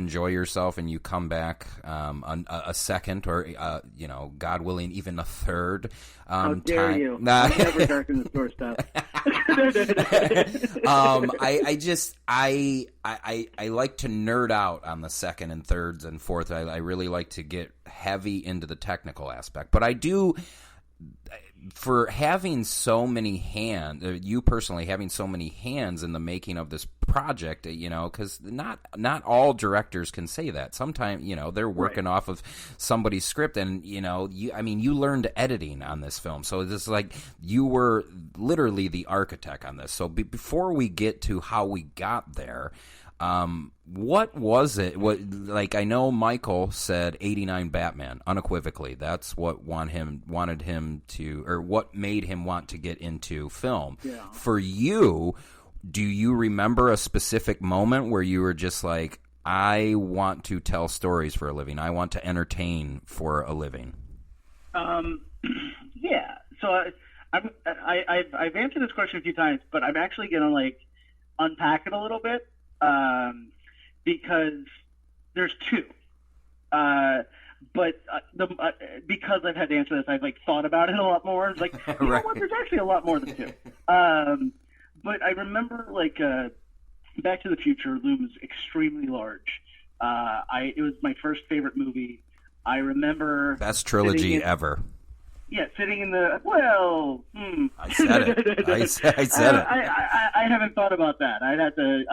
enjoy yourself and you come back a second or, God willing, even a third How dare time. you? I'm never darken the store stuff. I like to nerd out on the second and thirds and fourth. I really like to get heavy into the technical aspect. But I do, for having so many hands, you personally having so many hands in the making of this project, because not all directors can say that. Sometimes, they're working off of somebody's script, and you learned editing on this film, so it's like you were literally the architect on this. So before we get to how we got there, what was it? I know Michael said '89 Batman unequivocally. That's what wanted him to, or what made him want to get into film. Yeah. For you, do you remember a specific moment where you were just like, I want to tell stories for a living. I want to entertain for a living. Yeah. So I've answered this question a few times, but I'm actually going to unpack it a little bit. Because there's two, but because I've had to answer this, I've thought about it a lot more. It's you know what? There's actually a lot more than two. But I remember Back to the Future looms extremely large. It was my first favorite movie. I remember best trilogy ever. Yeah, sitting in the I said it. I said it. I haven't thought about that. I'd have to,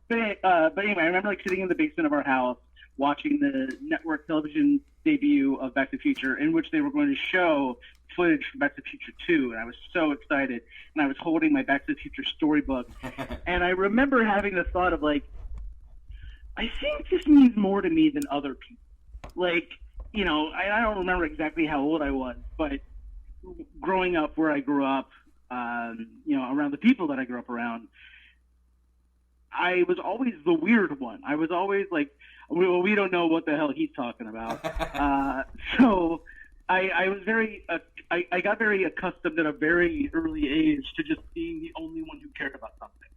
But anyway, I remember sitting in the basement of our house watching the network television debut of Back to the Future, in which they were going to show footage from Back to the Future 2, and I was so excited. And I was holding my Back to the Future storybook, and I remember having the thought of I think this means more to me than other people. I don't remember exactly how old I was, but growing up where I grew up, around the people that I grew up around, I was always the weird one. I was always we don't know what the hell he's talking about. So I was I got very accustomed at a very early age to just being the only one who cared about something.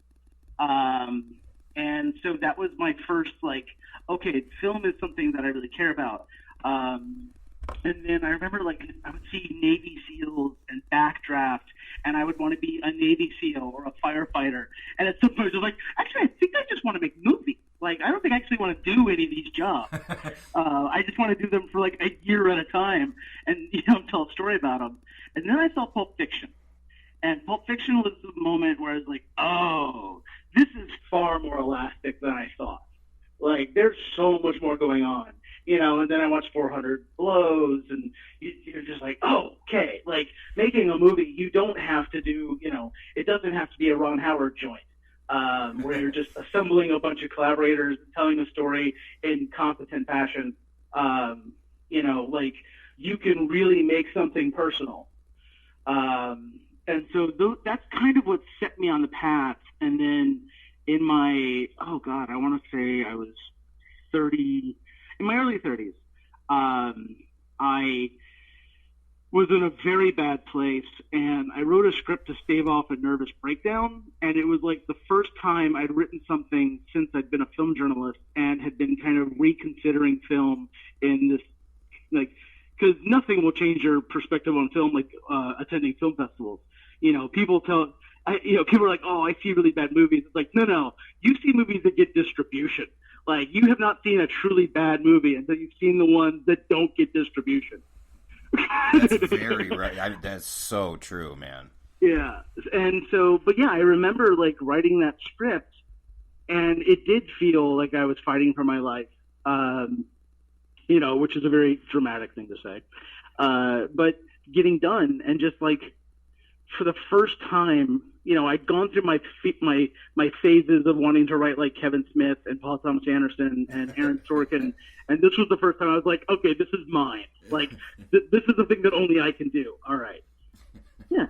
And so that was my first, okay, film is something that I really care about. And then I remember, I would see Navy SEALs and Backdraft, and I would want to be a Navy SEAL or a firefighter. And at some point, I was actually, I think I just want to make movies. I don't think I actually want to do any of these jobs. I just want to do them for, a year at a time and, tell a story about them. And then I saw Pulp Fiction. And Pulp Fiction was the moment where I was like, oh, this is far more elastic than I thought. There's so much more going on. And then I watched 400 Blows, and you're just oh, okay. Making a movie, you don't have to do, it doesn't have to be a Ron Howard joint, where you're just assembling a bunch of collaborators and telling a story in competent fashion. You can really make something personal. And so that's kind of what set me on the path. And then in my, I want to say I was 30, in my early 30s, I was in a very bad place, and I wrote a script to stave off a nervous breakdown, and it was the first time I'd written something since I'd been a film journalist and had been kind of reconsidering film in this, because nothing will change your perspective on film attending film festivals. People people are like, oh, I see really bad movies. It's no, you see movies that get distribution. You have not seen a truly bad movie until you've seen the ones that don't get distribution. That's very right. That's so true, man. Yeah. And so, but yeah, I remember writing that script, and it did feel like I was fighting for my life, which is a very dramatic thing to say. But getting done and just for the first time, I'd gone through my phases of wanting to write like Kevin Smith and Paul Thomas Anderson and Aaron Sorkin, and this was the first time I was like, okay, this is mine. This is the thing that only I can do. All right. Yeah.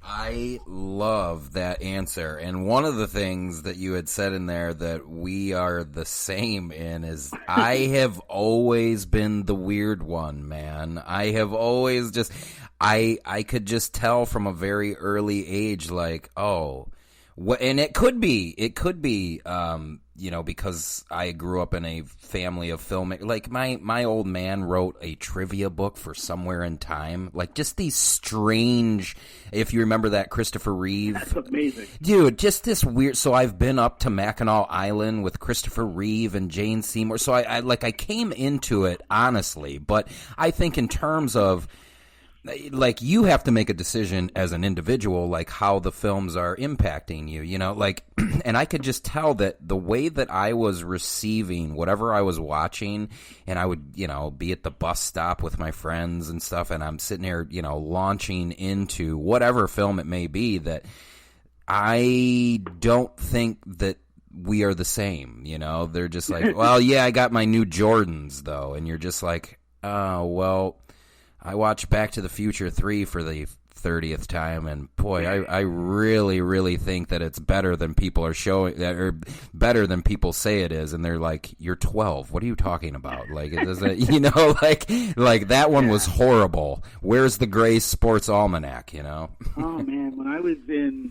I love that answer. And one of the things that you had said in there that we are the same in is I have always been the weird one, man. I have always just, I could just tell from a very early age, oh, And it could be, because I grew up in a family of filmmakers. Like my old man wrote a trivia book for Somewhere in Time. Like just these strange, if you remember that Christopher Reeve. That's amazing. Dude, just this weird. So I've been up to Mackinac Island with Christopher Reeve and Jane Seymour. So I came into it honestly, but I think in terms of, like, you have to make a decision as an individual, like how the films are impacting you, like, and I could just tell that the way that I was receiving whatever I was watching, and I would, be at the bus stop with my friends and stuff, and I'm sitting there, launching into whatever film it may be, that I don't think that we are the same, they're just like, well, yeah, I got my new Jordans though, and you're just like, oh, well, I watched Back to the Future 3 for the 30th time, and boy, I really, really think that it's better than people are showing, or better than people say it is, and they're like, "You're 12. What are you talking about?" Like, it doesn't, like that one was horrible. Where's the Gray Sports Almanac? Oh man, when I was in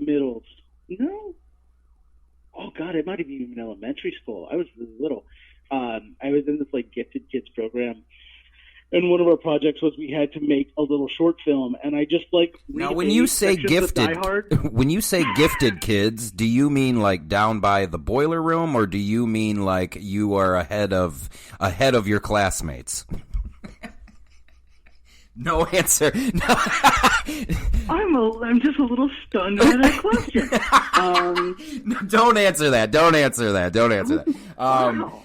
middle, oh god, it might have even been elementary school. I was really little. I was in this like gifted kids program. And one of our projects was we had to make a little short film, and I just like now. When you say gifted, when you say gifted kids, do you mean like down by the boiler room, or do you mean like you are ahead of your classmates? No answer. No. I'm just a little stunned by that question. No, don't answer that. Don't answer that. Wow.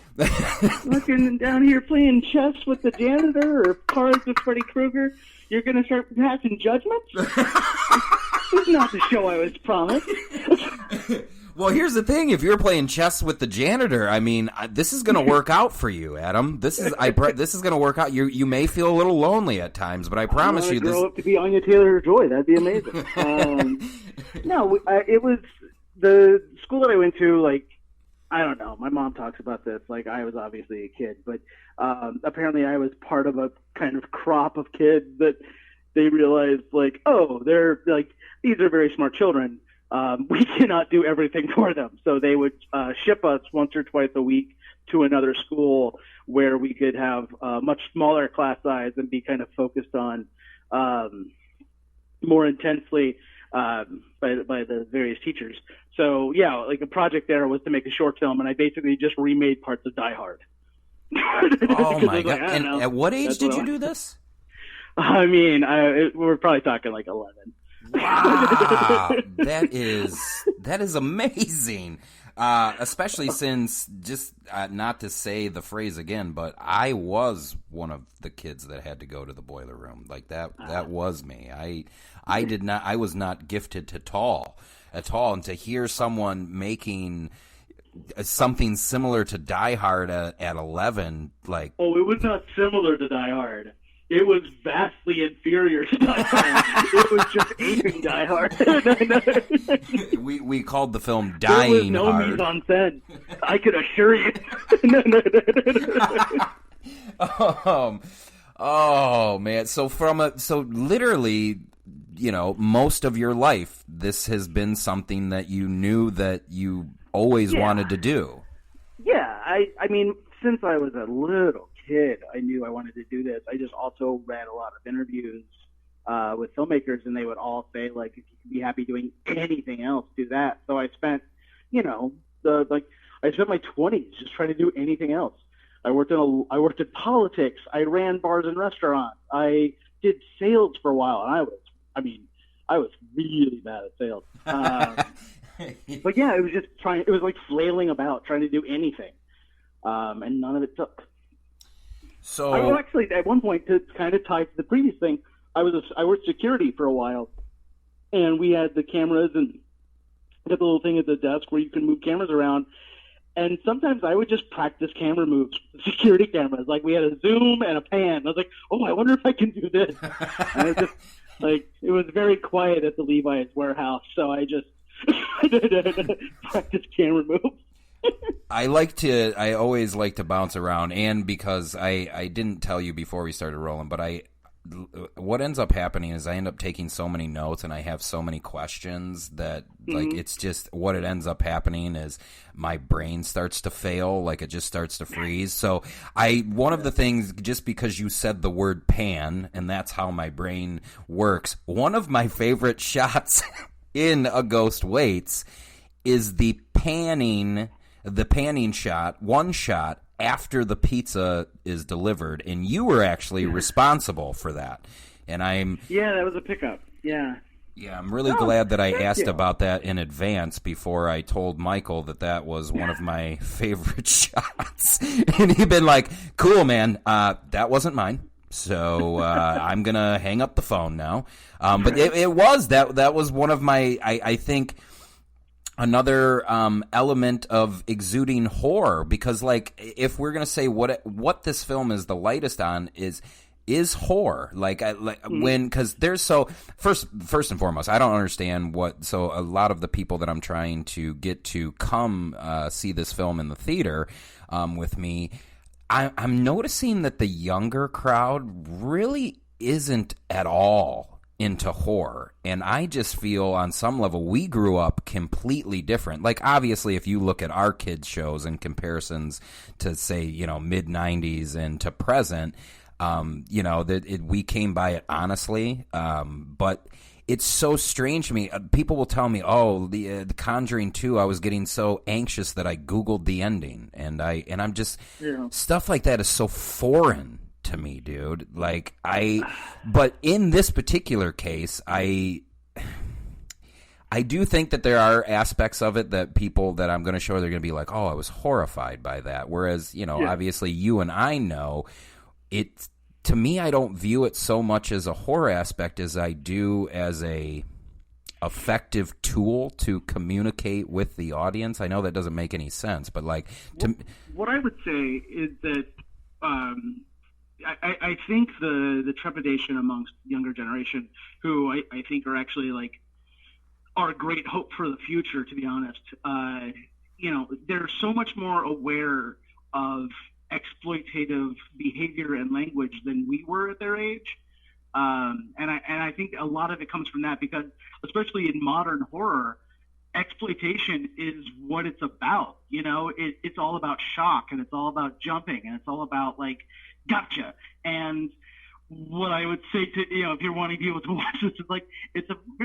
Looking down here playing chess with the janitor or cards with Freddy Krueger, you're going to start passing judgments? This is not the show I was promised. Well, here's the thing. If you're playing chess with the janitor, I mean, this is going to work out for you, Adam. This is going to work out. You may feel a little lonely at times, but I promise you this. Grow up to be Anya Taylor-Joy. That'd be amazing. No, it was the school that I went to, like, I don't know. My mom talks about this. Like, I was obviously a kid, but apparently I was part of a kind of crop of kids that they realized, like, oh, they're like, these are very smart children. We cannot do everything for them. So they would ship us once or twice a week to another school where we could have a much smaller class size and be kind of focused on more intensely by the various teachers. So, yeah, like a project there was to make a short film, and I basically just remade parts of Die Hard. Oh, my God. And at what age did you do this? I mean, we're probably talking like 11. Wow. That is amazing. Especially since, just not to say the phrase again, but I was one of the kids that had to go to the boiler room. Like that was me. I was not gifted to tall at all, and to hear someone making something similar to Die Hard at 11, like, oh, it was not similar to Die Hard. It was vastly inferior to Die Hard. It was just aping Die Hard. we called the film Dying Hard. There was no mise en scène. I can assure you. Oh man! So literally, most of your life, this has been something that you knew that you always wanted to do. Yeah, I mean, since I was a little kid, I knew I wanted to do this. I just also read a lot of interviews with filmmakers, and they would all say, like, if you can be happy doing anything else, do that. So I spent, I spent my 20s just trying to do anything else. I worked in politics. I ran bars and restaurants. I did sales for a while, and I was really bad at sales. But yeah, it was just it was like flailing about, trying to do anything. And none of it took. So I was actually, at one point, to kind of tie to the previous thing, I worked security for a while, and we had the cameras and the little thing at the desk where you can move cameras around. And sometimes I would just practice camera moves with security cameras. Like, we had a zoom and a pan. I was like, oh, I wonder if I can do this. And it was very quiet at the Levi's warehouse, so I just practice camera moves. I always like to bounce around, and because I didn't tell you before we started rolling, but what ends up happening is I end up taking so many notes and I have so many questions that like it's just what it ends up happening is my brain starts to fail, like it just starts to freeze. So one of the things, just because you said the word pan and that's how my brain works, one of my favorite shots in A Ghost Waits is the panning shot, one shot after the pizza is delivered, and you were actually responsible for that. And that was a pickup. Yeah, I'm really glad that I asked about that in advance before I told Michael that was one of my favorite shots. And he'd been like, "Cool, man, that wasn't mine. So I'm gonna hang up the phone now." But it was one of my, I think, another element of exuding horror, because like if we're gonna say what this film is the lightest on is horror, because there's first and foremost, I don't understand so a lot of the people that I'm trying to get to come see this film in the theater with me, I'm noticing that the younger crowd really isn't at all into horror, and I just feel on some level we grew up completely different. Like obviously if you look at our kids shows in comparisons to say mid-90s and to present, we came by it honestly, but it's so strange to me. People will tell me, the Conjuring 2, I was getting so anxious that I Googled the ending, and I'm just stuff like that is so foreign to me, dude. But in this particular case, I do think that there are aspects of it that people that I'm going to show, they're going to be like, "Oh, I was horrified by that." Whereas, obviously you and I know it. To me, I don't view it so much as a horror aspect as I do as a effective tool to communicate with the audience. I know that doesn't make any sense, but what I would say is that I think the trepidation amongst younger generation, who I think are actually are great hope for the future, to be honest. They're so much more aware of exploitative behavior and language than we were at their age. And I think a lot of it comes from that, because especially in modern horror, exploitation is what it's about. It's all about shock, and it's all about jumping, and it's all about gotcha. And what I would say to if you're wanting people to watch this, is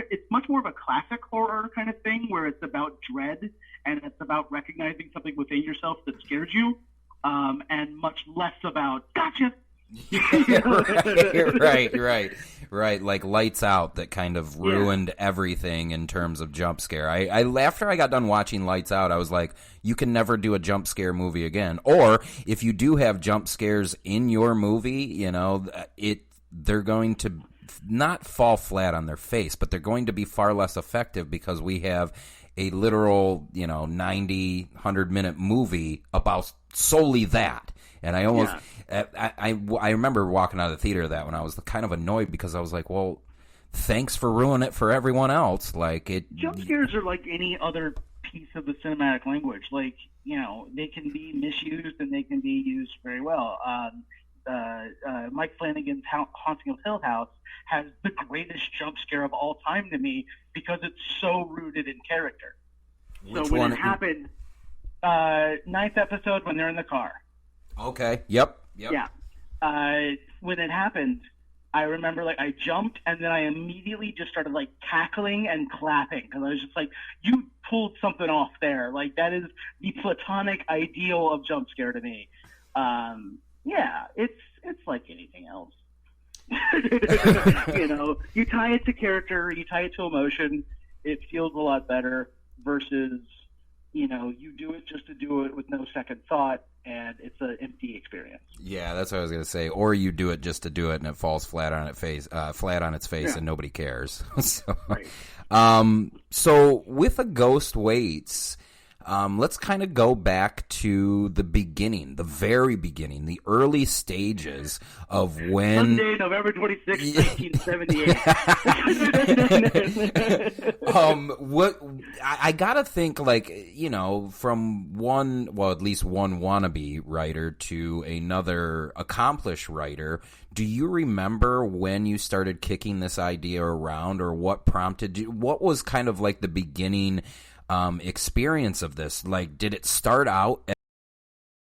it's much more of a classic horror kind of thing, where it's about dread and it's about recognizing something within yourself that scares you, and much less about gotcha. Right. Like Lights Out, that kind of ruined everything in terms of jump scare. I after I got done watching Lights Out, I was like, you can never do a jump scare movie again. Or if you do have jump scares in your movie, they're going to not fall flat on their face, but they're going to be far less effective, because we have a literal 90 100-minute movie about solely that. And I almost, I remember walking out of the theater that when I was kind of annoyed, because I was like, well, thanks for ruining it for everyone else. Jump scares are like any other piece of the cinematic language. They can be misused and they can be used very well. Mike Flanagan's Haunting of Hill House has the greatest jump scare of all time to me, because it's so rooted in character. Which so when one? It happened, 9th episode when they're in the car. Okay. Yep. Yeah. When it happened, I remember I jumped, and then I immediately just started cackling and clapping, because I was just you pulled something off there. That is the platonic ideal of jump scare to me. It's like anything else. You tie it to character, you tie it to emotion, it feels a lot better, versus you do it just to do it with no second thought, and it's an empty experience. Yeah, that's what I was going to say. Or you do it just to do it, and it falls flat on its face, and nobody cares. So, right. So with A Ghost Waits, let's kind of go back to the beginning, the very beginning, the early stages of when... Sunday, November 26, 1978. I gotta think, like, you know, from at least one wannabe writer to another accomplished writer, do you remember when you started kicking this idea around, or what prompted you? What was kind of like the beginning experience of this? Like, did it start out